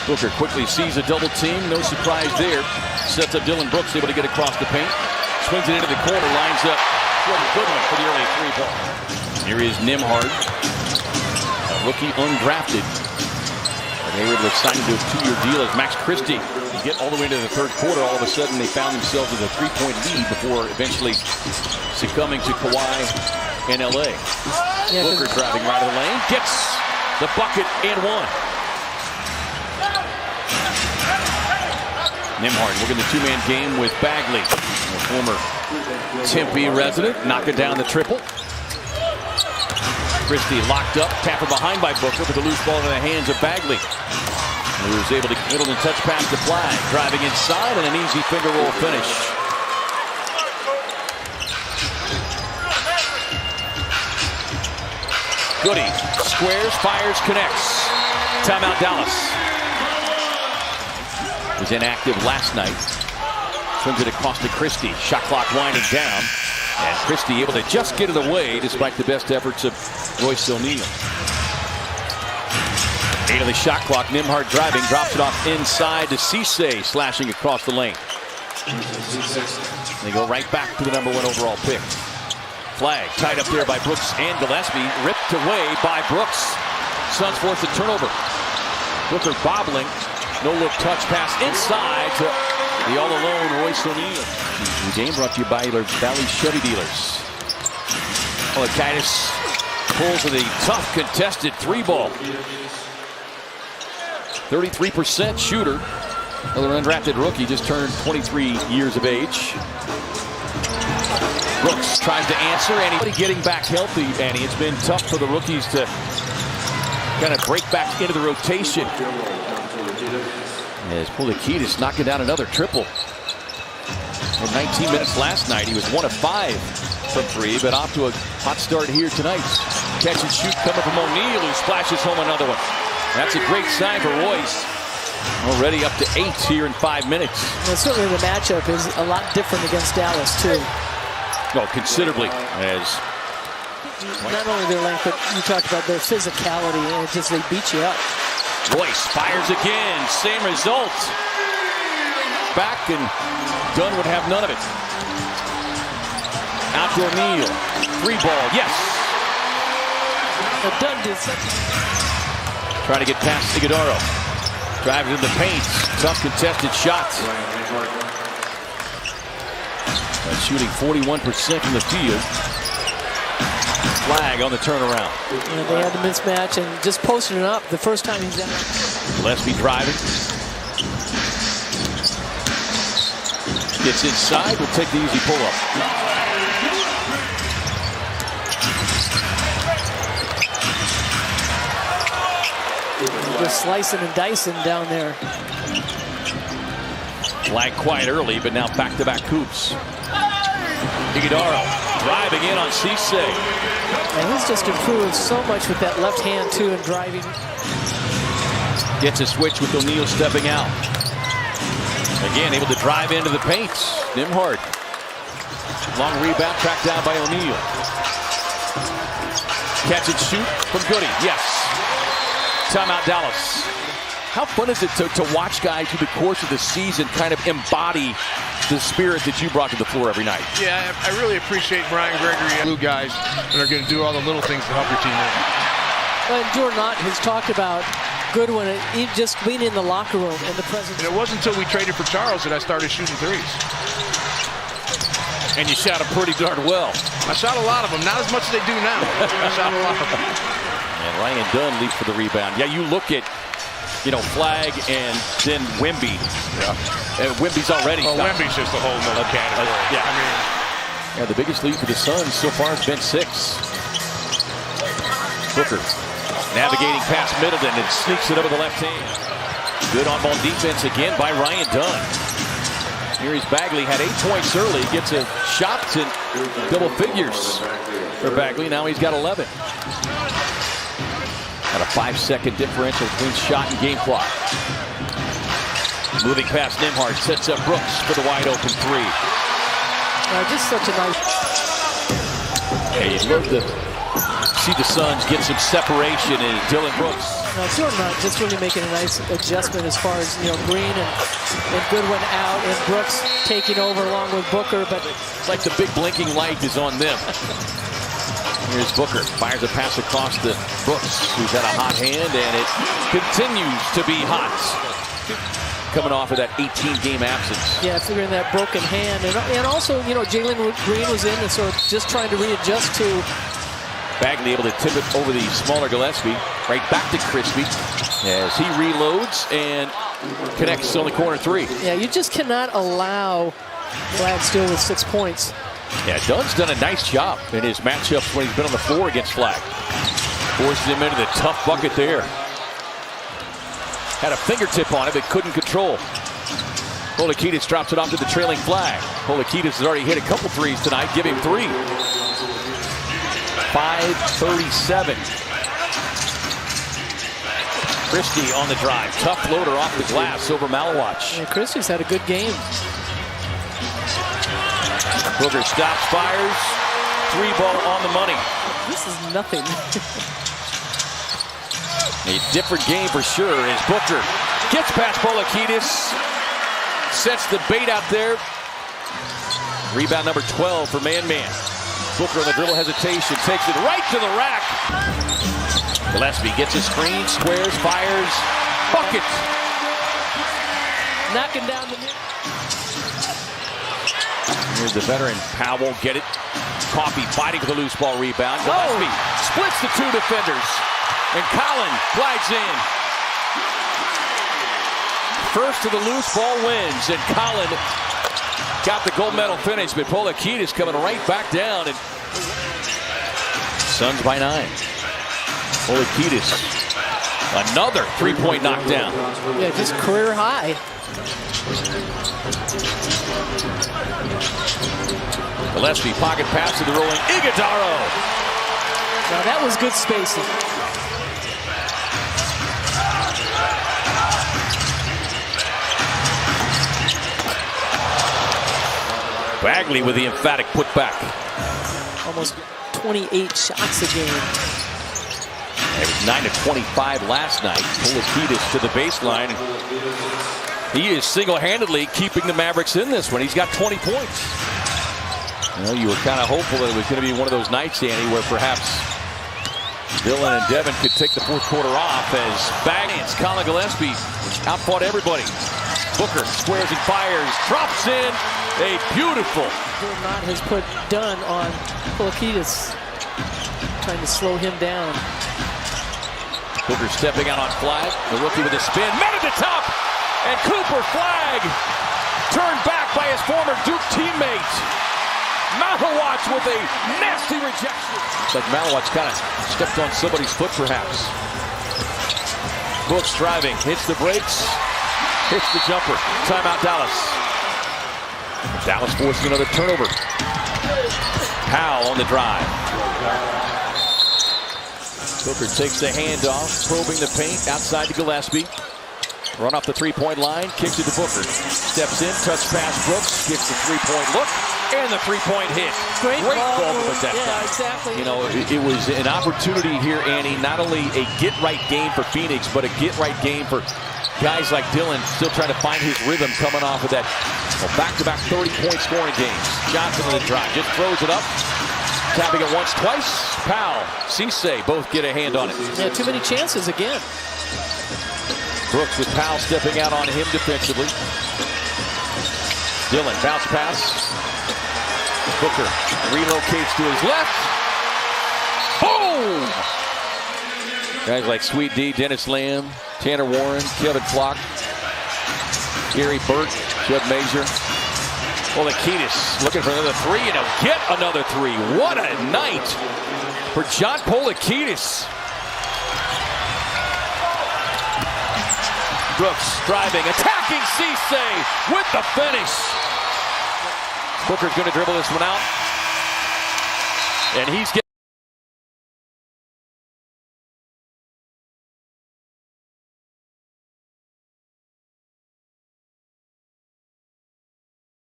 Booker quickly sees a double team. No surprise there. Sets up Dylan Brooks, able to get across the paint. Swings it into the corner. Lines up Jordan Goodwin for the early three-ball. Here is Nembhard, a rookie undrafted. And they were able to sign him to a 2-year deal as Max Christie. Get all the way into the third quarter. All of a sudden, they found themselves with a 3-point lead before eventually succumbing to Kawhi in LA. Yeah, Booker driving right of the lane. Gets the bucket and one. Nembhard working the two-man game with Bagley, a former Tempe resident, knocking down the triple. Christie locked up, tapped behind by Booker, with the loose ball in the hands of Bagley, who was able to middle and touch past the flag, driving inside and an easy finger roll finish. Goody squares, fires, connects. Timeout Dallas. Was inactive last night. Swings it across to Christie. Shot clock winding down. And Christie able to just get it away despite the best efforts of Royce O'Neal. 8 of the shot clock. Nembhard driving. Drops it off inside to Cisse, slashing across the lane. They go right back to the #1 overall pick. Flag tied up there by Brooks and Gillespie. Ripped away by Brooks. Suns force a turnover. Booker bobbling. No-look touch pass inside to the all-alone Royce O'Neal. The game brought to you by your Valley Chevy dealers. Olakaitis pulls with a tough contested three-ball. 33% shooter. Another undrafted rookie, just turned 23 years of age. Brooks tries to answer, and he's getting back healthy, and it's been tough for the rookies to kind of break back into the rotation. As Olakaitis knocking down another triple. In 19 minutes last night, he was 1 of 5 from 3, but off to a hot start here tonight. Catch and shoot coming from O'Neal, who splashes home another one. That's a great sign for Royce. Already up to 8 here in 5 minutes. And certainly the matchup is a lot different against Dallas, too. Oh, considerably. As not only their length, but you talked about their physicality, and it's just they beat you up. Royce fires again. Same result. Back, and Dunn would have none of it. Out to O'Neal. 3-ball. Yes. But Dunn did something. Trying to get past Iguodaro. Drives in the paint. Tough contested shot. Shooting 41% from the field. Flag on the turnaround. Yeah, they had the mismatch and just posted it up the first time he's in. Gillespie driving. Gets inside. Will take the easy pull-up. Just slicing and dicing down there. Flag quite early, but now back-to-back hoops. Iguodaro driving in on Cisse. And he's just improved so much with that left hand, too, and driving. Gets a switch with O'Neal stepping out. Again, able to drive into the paint. Nembhard. Long rebound, tracked down by O'Neal. Catch and shoot from Goody. Yes. Timeout Dallas. How fun is it to watch guys through the course of the season kind of embody the spirit that you brought to the floor every night? Yeah, I really appreciate Brian Gregory and blue guys that are going to do all the little things to help your team win. And Jordan Ott has talked about Goodwin just being in the locker room and the presence. And it wasn't until we traded for Charles that I started shooting threes. And you shot them pretty darn well. I shot a lot of them, not as much as they do now. I shot a lot of them. And Ryan Dunn leaps for the rebound. Yeah, you look at, Flag and then Wemby. Yeah. Wemby's already. Oh, Wemby's just a whole nother category. Yeah. I mean, yeah, the biggest lead for the Suns so far has been 6. Booker navigating past Middleton and sneaks it over the left hand. Good on-ball defense again by Ryan Dunn. Here he's Bagley, had 8 points early, gets a shot to double figures for Bagley. Now he's got 11. Got a 5-second differential between shot and game clock. Moving past Nembhard, sets up Brooks for the wide open 3. Just such a nice. Hey, you'd love to see the Suns get some separation, and Dylan Brooks No, Jordan just really making a nice adjustment as far as, Green and Goodwin out and Brooks taking over along with Booker. But it's like the big blinking light is on them. Here's Booker, fires a pass across to Brooks, who's had a hot hand, and it continues to be hot. Coming off of that 18-game absence. Yeah, figuring that broken hand. And also, Jalen Green was in, and so just trying to readjust to. Bagley able to tip it over the smaller Gillespie. Right back to Crispy as he reloads and connects on the corner three. Yeah, you just cannot allow Flagg still with 6 points. Yeah, Dunn's done a nice job in his matchups when he's been on the floor against Flagg. Forces him into the tough bucket there. Had a fingertip on it, but couldn't control. Polikitis drops it off to the trailing Flagg. Polikitis has already hit a couple threes tonight. Give him 3. 5:37. Christie on the drive. Tough floater off the glass over Malawach. Yeah, Christie's had a good game. Booker stops, fires. 3 ball on the money. This is nothing. A different game for sure as Booker gets past Polikitis. Sets the bait out there. Rebound number 12 for Man-Man. Booker on the dribble hesitation, takes it right to the rack. Gillespie gets a screen, squares, fires, bucket. Knocking down the net. Here's the veteran, Powell won't get it. Coffey fighting for the loose ball rebound. Gillespie splits the 2 defenders. And Collin glides in. First of the loose ball wins, and Collin got the gold medal finish, but Polikitis coming right back down, and Suns by 9. Polikitis, another 3-point knockdown. Yeah, just career high. Gillespie pocket pass to the rolling Iguodaro. Now that was good spacing. Bagley with the emphatic putback. Almost 28 shots a game. It was 9 of 25 last night. Polikitis to the baseline. He is single-handedly keeping the Mavericks in this one. He's got 20 points. You were kind of hopeful that it was going to be one of those nights, Danny, where perhaps Dylan and Devin could take the fourth quarter off as Bagley and Collin Gillespie outfought everybody. Booker squares and fires, drops in. A beautiful. Not has put Dunn on Polikitis, trying to slow him down. Booker stepping out on Flagg. The rookie with a spin. Met at the top. And Cooper Flagg turned back by his former Duke teammate. Malawach with a nasty rejection. It's like Malawach kind of stepped on somebody's foot perhaps. Brooks driving. Hits the brakes. Hits the jumper. Timeout Dallas. Dallas forcing another turnover. Powell on the drive. Booker takes the handoff, probing the paint outside to Gillespie. Run off the 3-point line, kicks it to Booker. Steps in, touch pass Brooks, gets the 3-point look, and the 3-point hit. Great ball with that. Yeah, exactly. It was an opportunity here, Annie, not only a get-right game for Phoenix, but a get-right game for guys like Dylan, still trying to find his rhythm coming off of that back-to-back 30-point scoring games. Johnson on the drive, just throws it up. Tapping it once, twice. Powell, Cisse both get a hand on it. Yeah, too many chances again. Brooks with Powell stepping out on him defensively. Dylan, bounce pass. Booker relocates to his left. Boom! Guys like Sweet D, Dennis Lamb, Tanner Warren, Kevin Flock, Gary Burt, Judd Major. Polikitis looking for another 3, and he'll get another 3. What a night for John Polikitis. Brooks driving, attacking Cisse with the finish. Booker's going to dribble this one out, and he's getting